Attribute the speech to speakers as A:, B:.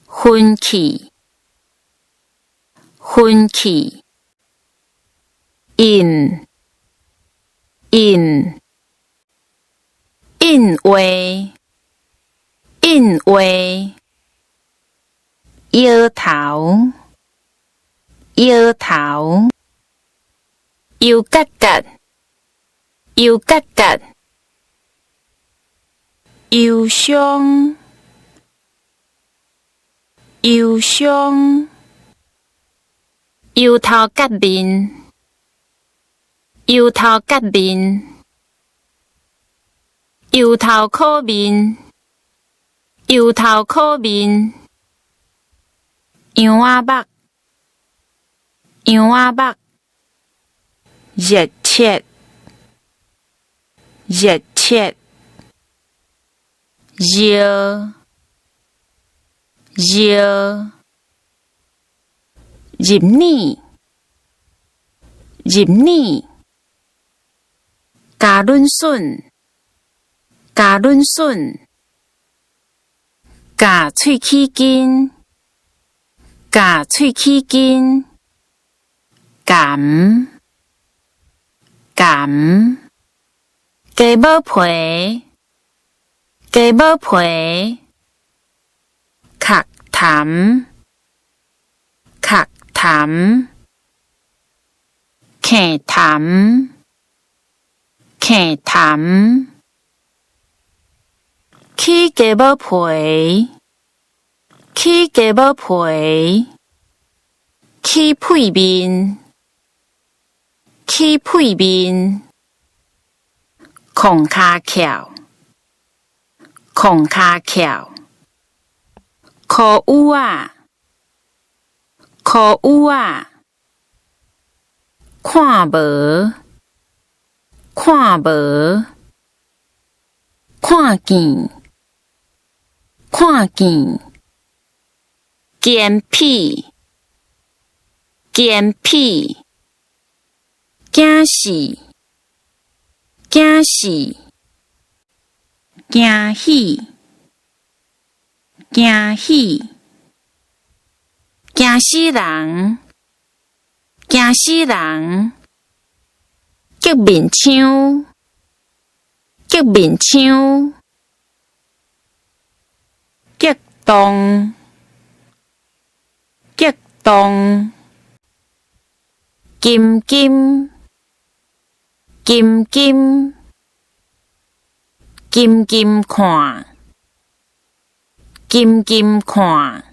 A: 分气，分气。印，印，印话，印话。摇头，摇头。油角角，油角角。忧伤，忧伤。油头角面，油头角面。油头壳面，油头壳面。羊仔目，羊仔目。热切，热切。热，热。入耳，入耳。加润笋，加润笋。加喙齿筋，加喙齿筋。含，含。鸡母皮，鸡母皮。壳痰，壳痰。咳痰，咳痰。起鸡母皮，起鸡母皮。起屁面，起屁面。孔骹翘，孔骹翘。箍袄仔，箍袄仔。看无，看无。看见，看见。健脾，健脾。惊死，惊死。惊喜，惊喜。惊死人，惊死人。激面腔，激面腔。激动，激动。金金，金金。金金看，金金看。